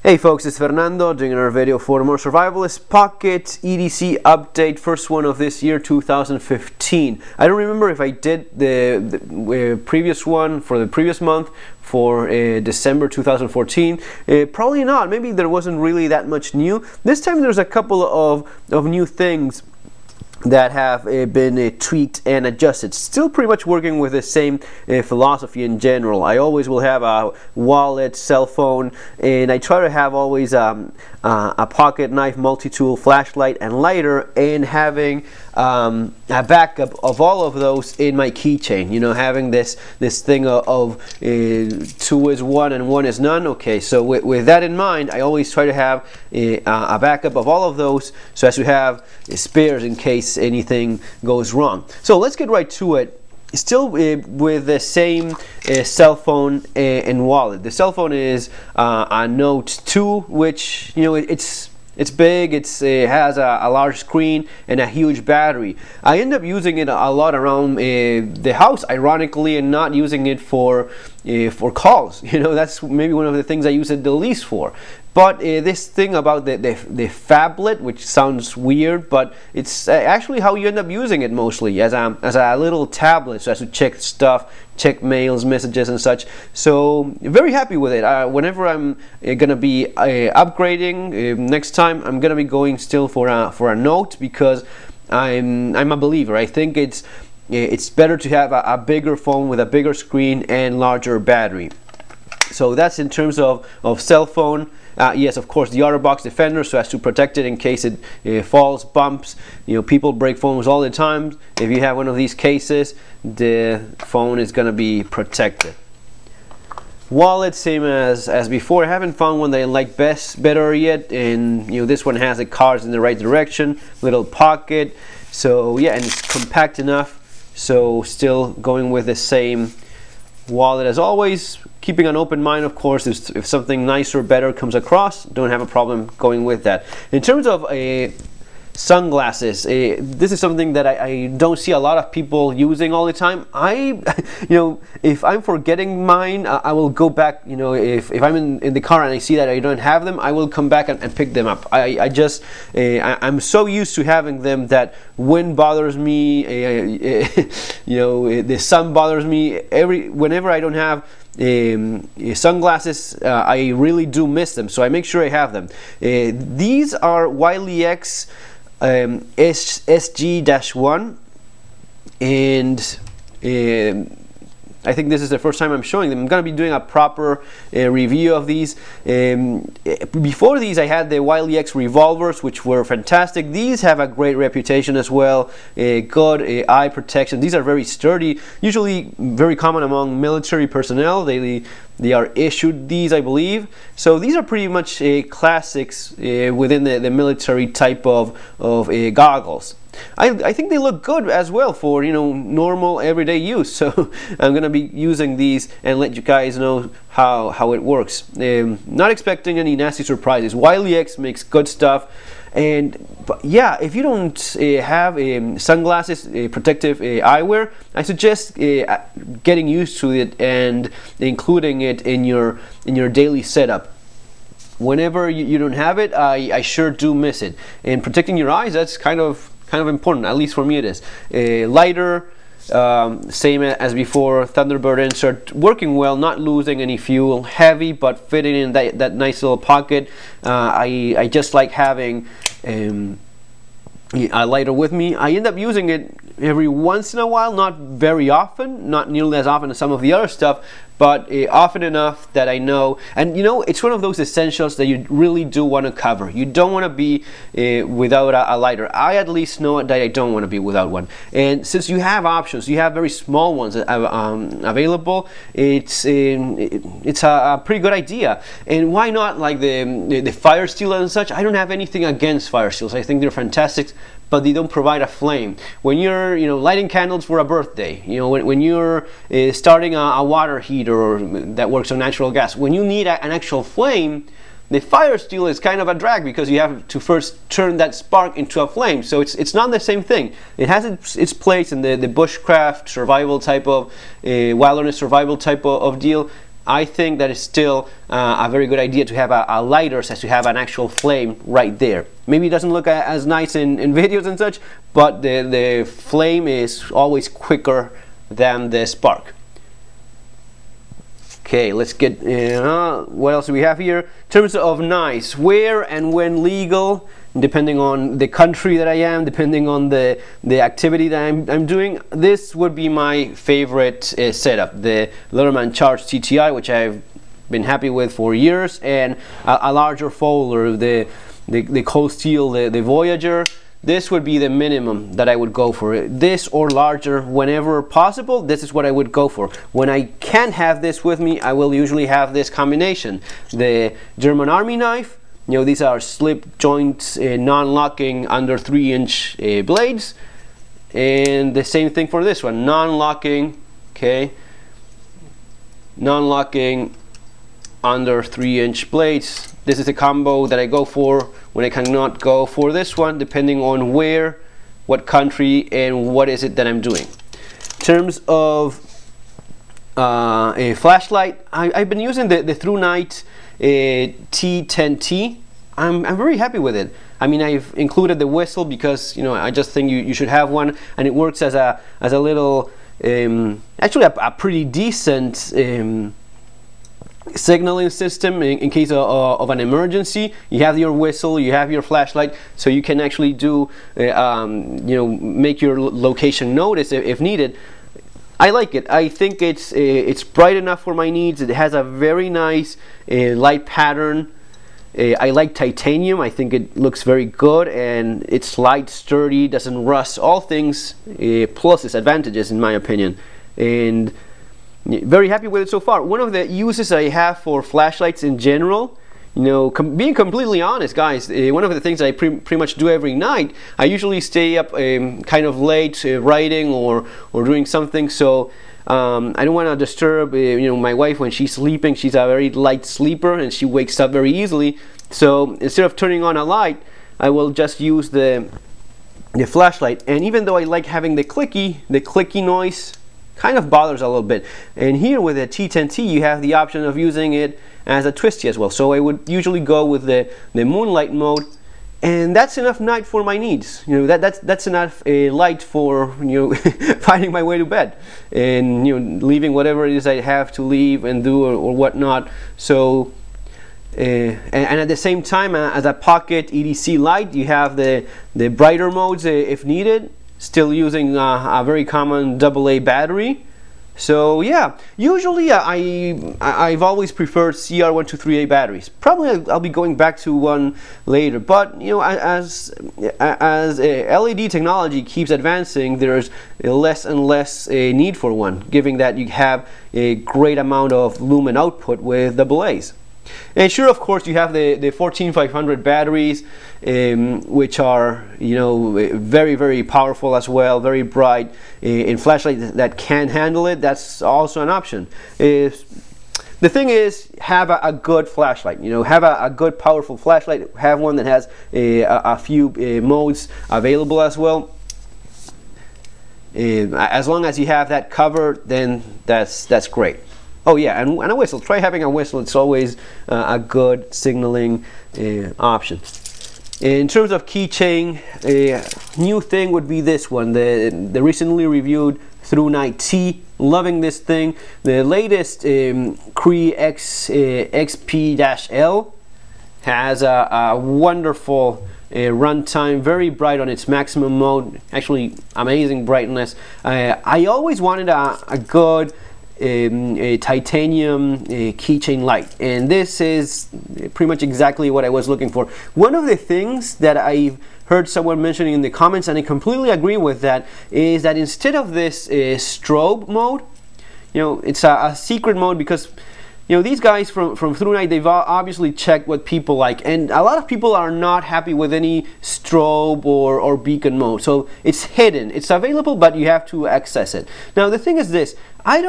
Hey folks, it's Fernando doing another video for the More Survivalist Pocket EDC update, first one of this year 2015. I don't remember if I did the previous one for the previous month for December 2014. Probably not. Maybe there wasn't really that much new. This time there's a couple of new things that have been tweaked and adjusted. Still pretty much working with the same philosophy in general. I always will have a wallet, cell phone, and I try to have always a pocket knife, multi-tool, flashlight, and lighter, and having a backup of all of those in my keychain. You know, having this thing of 2 is 1 and 1 is none. Okay, so with that in mind, I always try to have a backup of all of those, so as to have spares in case anything goes wrong. So let's get right to it. Still with the same cell phone and wallet. The cell phone is a Note 2, which, you know, it's big, it has a large screen and a huge battery. I end up using it a lot around the house, ironically, and not using it for calls. You know, that's maybe one of the things I use it the least for. But this thing about the phablet, which sounds weird, but it's actually how you end up using it mostly, as a little tablet, so as to check stuff, check mails, messages, and such. So very happy with it. Whenever I'm gonna be upgrading next time, I'm gonna be going still for a Note, because I'm a believer. I think it's better to have a bigger phone with a bigger screen and larger battery. So that's in terms of cell phone. Yes, of course, the OtterBox Defender, so as to protect it in case it falls, bumps. You know, people break phones all the time. If you have one of these cases, the phone is going to be protected. Wallet, same as before. I haven't found one that I like better yet, and you know, this one has the cards in the right direction, little pocket. So yeah, and it's compact enough. So still going with the same wallet as always, keeping an open mind, of course. If something nicer, better comes across, don't have a problem going with that. In terms of sunglasses, this is something that I don't see a lot of people using all the time. You know, if I'm forgetting mine, I will go back. You know, if I'm in the car and I see that I don't have them, I will come back and pick them up. I'm so used to having them that wind bothers me, you know, the sun bothers me. Whenever I don't have sunglasses, I really do miss them, so I make sure I have them. These are Wiley X SG-1, and I think this is the first time I'm showing them. I'm going to be doing a proper review of these. Before these, I had the Wiley X revolvers, which were fantastic. These have a great reputation as well. Good eye protection. These are very sturdy, usually very common among military personnel. They are issued these, I believe. So these are pretty much classics within the military type of goggles. I think they look good as well for, you know, normal everyday use. So I'm gonna be using these and let you guys know how it works. Not expecting any nasty surprises. Wiley X makes good stuff. But yeah, if you don't have sunglasses, protective eyewear, I suggest getting used to it and including it in your daily setup. Whenever you don't have it, I sure do miss it. And protecting your eyes, that's kind of important. At least for me, it is. Lighter. Same as before, Thunderbird insert, working well, not losing any fuel, heavy but fitting in that nice little pocket. I just like having a lighter with me. I end up using it every once in a while, not very often, not nearly as often as some of the other stuff, but often enough that I know. And you know, it's one of those essentials that you really do want to cover. You don't want to be without a lighter. I at least know that I don't want to be without one. And since you have options, you have very small ones available, it's a pretty good idea. And why not, like the fire steel and such? I don't have anything against fire steels. I think they're fantastic, but they don't provide a flame. When you're, you know, lighting candles for a birthday, you know, when you're starting a water heater that works on natural gas, when you need an actual flame, the fire steel is kind of a drag, because you have to first turn that spark into a flame. So it's not the same thing. It has its place in the bushcraft survival type of wilderness survival type of deal, I think that it's still a very good idea to have a lighter, so as to have an actual flame right there. Maybe it doesn't look as nice in videos and such, but the flame is always quicker than the spark. Okay, let's get, what else do we have here? In terms of knives, where and when legal, depending on the country that I am, depending on the activity that I'm doing, this would be my favorite setup, the Leatherman Charge TTI, which I've been happy with for years, and a larger folder, the Cold Steel, the Voyager. This would be the minimum that I would go for. This or larger whenever possible, this is what I would go for. When I can't have this with me, I will usually have this combination. The German Army knife, you know, these are slip joint, non-locking under 3-inch blades. And the same thing for this one, non-locking, okay, non-locking under 3-inch blades. This is the combo that I go for when I cannot go for this one, depending on where, what country, and what is it that I'm doing. In terms of a flashlight, I've been using the ThruNite T10T. I'm very happy with it. I mean, I've included the whistle because, you know, I just think you should have one, and it works as a little, actually a pretty decent signaling system in case of an emergency. You have your whistle, you have your flashlight, so you can actually do, you know, make your location notice if needed. I like it. I think it's bright enough for my needs. It has a very nice light pattern. I like titanium. I think it looks very good, and it's light, sturdy, doesn't rust. All things pluses, advantages in my opinion, and very happy with it so far. One of the uses I have for flashlights in general, you know, being completely honest, guys, one of the things I pretty much do every night, I usually stay up kind of late writing or doing something, so I don't want to disturb you know, my wife when she's sleeping. She's a very light sleeper and she wakes up very easily, so instead of turning on a light, I will just use the flashlight. And even though I like having the clicky noise kind of bothers a little bit, and here with the T10T you have the option of using it as a twisty as well. So I would usually go with the moonlight mode, and that's enough night for my needs. You know, that's enough light for, you know, finding my way to bed, and, you know, leaving whatever it is I have to leave and do or whatnot. So and at the same time, as a pocket EDC light, you have the brighter modes if needed, still using a very common AA battery. So yeah, usually I've always preferred CR123A batteries. Probably I'll be going back to one later, but, you know, as LED technology keeps advancing, there's less and less need for one, given that you have a great amount of lumen output with AA's. And sure, of course, you have the 14500 batteries, which are, you know, very, very powerful as well, very bright. In flashlights that can handle it, that's also an option. The thing is, have a good flashlight. You know, have a good, powerful flashlight. Have one that has a few modes available as well. As long as you have that covered, then that's great. Oh yeah, and a whistle. Try having a whistle. It's always a good signaling option. In terms of keychain, a new thing would be this one, the recently reviewed ThruNite T. Loving this thing. The latest Cree XP-L has a wonderful runtime, very bright on its maximum mode, actually amazing brightness. I always wanted a good a titanium keychain light, and this is pretty much exactly what I was looking for. One of the things that I've heard someone mentioning in the comments, and I completely agree with that, is that instead of this strobe mode, you know, it's a secret mode, because, you know, these guys from ThruNite, they've obviously checked what people like, and a lot of people are not happy with any strobe or beacon mode. So it's hidden, it's available, but you have to access it. Now the thing is this, I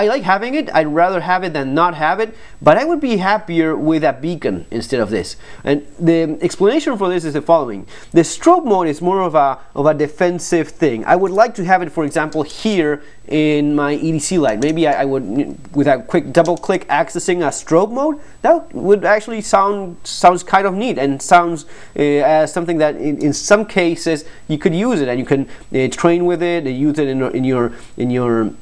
like having it. I'd rather have it than not have it, but I would be happier with a beacon instead of this. And the explanation for this is the following. The strobe mode is more of a defensive thing. I would like to have it, for example, here in my EDC light. Maybe I would, with a quick double click accessing a strobe mode, that would actually sounds kind of neat, and sounds as something that in some cases you could use it, and you can train with it, use it in your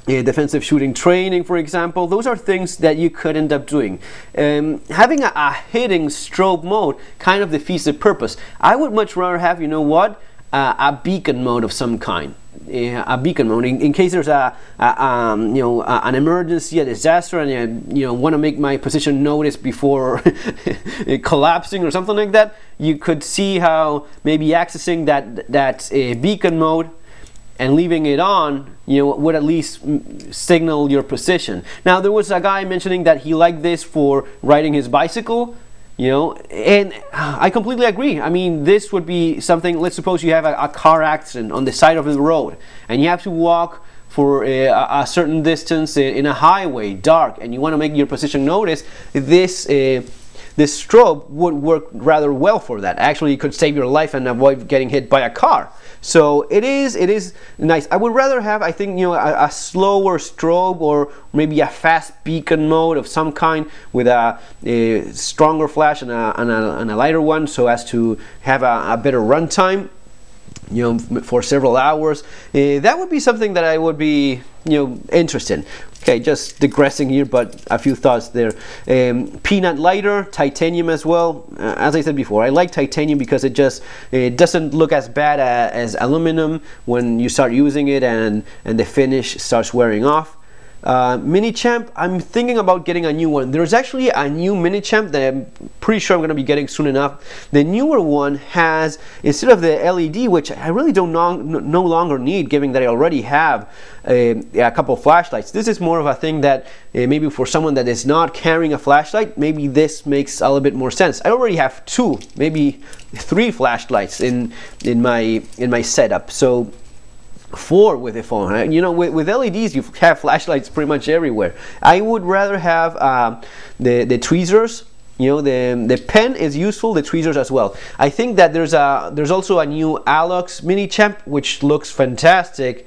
defensive shooting training, for example. Those are things that you could end up doing. Having a hidden strobe mode kind of defeats the purpose. I would much rather have, you know what, a beacon mode of some kind. A beacon mode in case there's an emergency, a disaster, and you want to make my position noticed before collapsing or something like that. You could see how maybe accessing that beacon mode and leaving it on, would at least signal your position. Now, there was a guy mentioning that he liked this for riding his bicycle, and I completely agree. I mean, this would be something. Let's suppose you have a car accident on the side of the road, and you have to walk for a certain distance in a highway, dark, and you want to make your position noticed. This strobe would work rather well for that. Actually, it could save your life and avoid getting hit by a car. So it is nice. I would rather have, I think, a slower strobe, or maybe a fast beacon mode of some kind with a stronger flash and a lighter one, so as to have a better run time, for several hours. That would be something that I would be, interested in. Okay, just digressing here, but a few thoughts there. Peanut lighter, titanium as well. As I said before, I like titanium because it doesn't look as bad as aluminum when you start using it, and the finish starts wearing off. Mini champ, I'm thinking about getting a new one. There's actually a new mini champ that I'm pretty sure I'm going to be getting soon enough. The newer one has, instead of the LED, which I really no longer need, given that I already have a couple flashlights. This is more of a thing that maybe for someone that is not carrying a flashlight, maybe this makes a little bit more sense. I already have 2, maybe 3 flashlights in my setup. So 4 with the phone. With LEDs, you have flashlights pretty much everywhere. I would rather have the tweezers. The pen is useful, the tweezers as well. I think that there's also a new Alox mini champ which looks fantastic,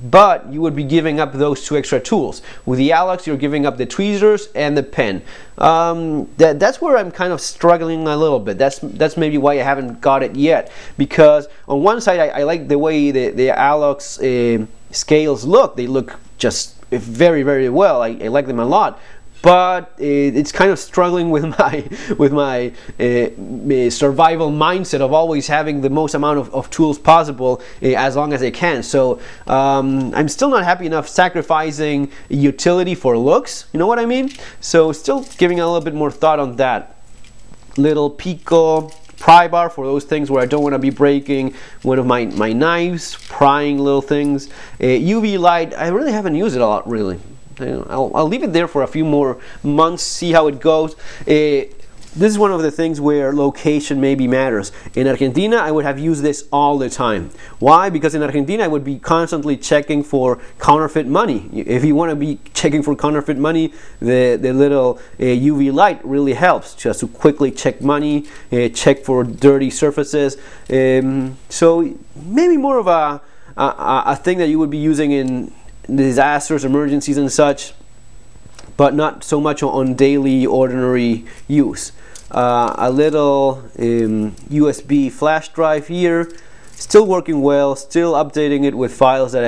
but you would be giving up those 2 extra tools. With the Alox, you're giving up the tweezers and the pen. That's where I'm kind of struggling a little bit. That's maybe why I haven't got it yet, because on one side I like the way the Alox scales look. They look just very, very well. I like them a lot. But it's kind of struggling with my survival mindset of always having the most amount of tools possible as long as I can. So I'm still not happy enough sacrificing utility for looks. You know what I mean? So still giving a little bit more thought on that. Little Pico pry bar for those things where I don't want to be breaking one of my knives, prying little things. UV light, I really haven't used it a lot, really. I'll leave it there for a few more months, see how it goes. This is one of the things where location maybe matters. In Argentina, I would have used this all the time. Why? Because in Argentina, I would be constantly checking for counterfeit money. If you want to be checking for counterfeit money, the little UV light really helps, just to quickly check money, check for dirty surfaces. So maybe more of a thing that you would be using in disasters, emergencies and such, but not so much on daily ordinary use. A little USB flash drive here, still working well, still updating it with files that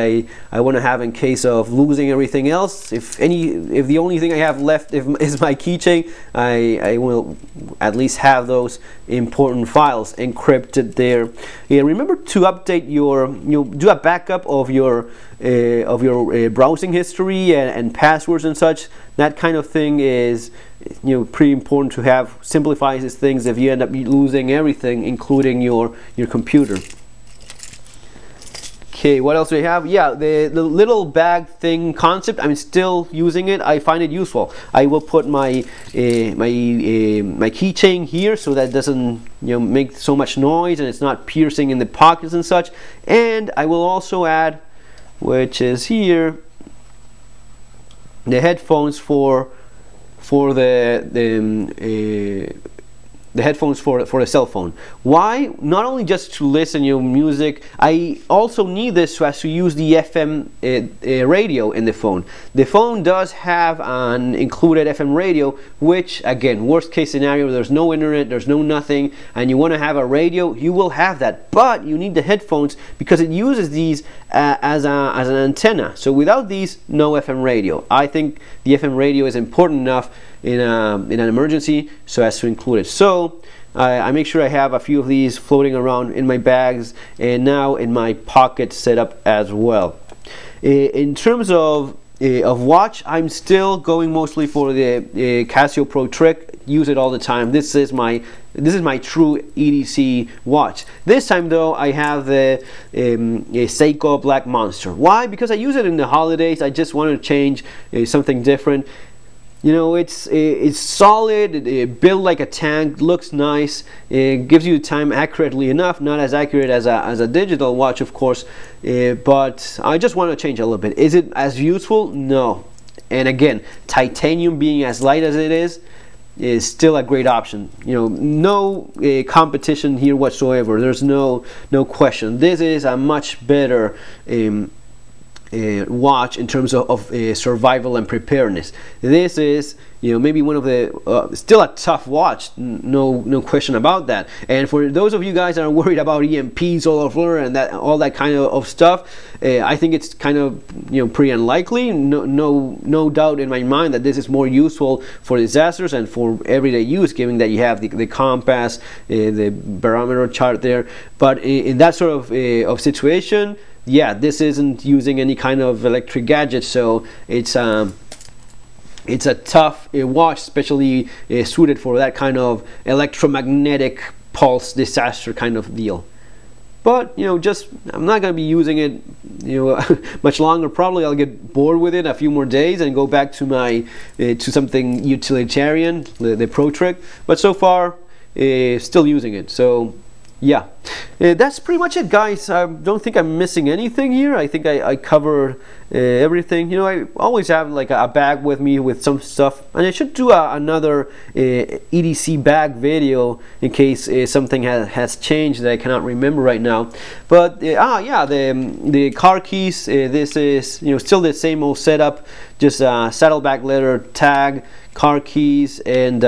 I want to have in case of losing everything else. If the only thing I have left is my keychain, I will at least have those important files encrypted there. Remember to update do a backup of your browsing history and passwords and such. That kind of thing is pretty important to have. Simplifies things if you end up losing everything, including your computer. Okay, what else do we have? Yeah, the little bag thing concept, I'm still using it. I find it useful. I will put my my keychain here so that it doesn't make so much noise and it's not piercing in the pockets and such. And I will also add, which is here, the headphones for the headphones for the cell phone. Why? Not only just to listen to music, I also need this so as to use the FM radio in the phone. The phone does have an included FM radio, which again, worst case scenario, there's no internet, there's no nothing, and you want to have a radio, you will have that. But you need the headphones because it uses these as an antenna. So without these, no FM radio. I think the FM radio is important enough in an emergency so as to include it. So I make sure I have a few of these floating around in my bags and now in my pocket set up as well. In terms of watch, I'm still going mostly for the Casio Pro Trick. Use it all the time. This is my true EDC watch. This time though, I have the Seiko Black Monster. Why? Because I use it in the holidays. I just want to change something different. You know, it's solid, it built like a tank, looks nice, it gives you time accurately enough, not as accurate as a digital watch, of course, but I just want to change a little bit. Is it as useful? No. And again, titanium being as light as it is still a great option. You know, no competition here whatsoever. There's no question. This is a much better watch in terms of survival and preparedness. This is, you know, maybe one of the still a tough watch, no question about that. And for those of you guys that are worried about EMPs all over and all that kind of stuff, I think it's kind of, you know, pretty unlikely. No doubt in my mind that this is more useful for disasters and for everyday use, given that you have the compass, the barometer chart there. But in that sort of situation, yeah, this isn't using any kind of electric gadget, so it's a tough watch, especially suited for that kind of electromagnetic pulse disaster kind of deal. But you know, I'm not going to be using it, you know, much longer. Probably I'll get bored with it a few more days and go back to my to something utilitarian, the Pro Trick. But so far, still using it. So yeah, that's pretty much it, guys. I don't think I'm missing anything here. I think I covered everything. You know, I always have like a bag with me with some stuff, and I should do another EDC bag video in case something has changed that I cannot remember right now. But yeah, the car keys. This is, you know, still the same old setup, just saddleback leather tag, car keys, and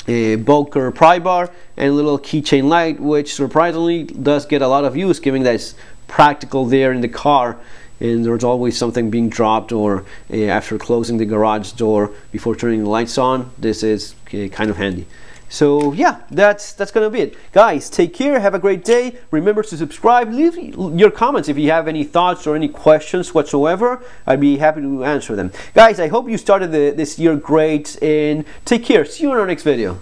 a Boker pry bar and a little keychain light, which surprisingly does get a lot of use, given that it's practical there in the car and there's always something being dropped, or after closing the garage door before turning the lights on. This is kind of handy. So yeah, that's gonna be it, guys. Take care, have a great day. Remember to subscribe, leave your comments if you have any thoughts or any questions whatsoever. I'd be happy to answer them, guys. I hope you started this year great, and take care. See you in our next video.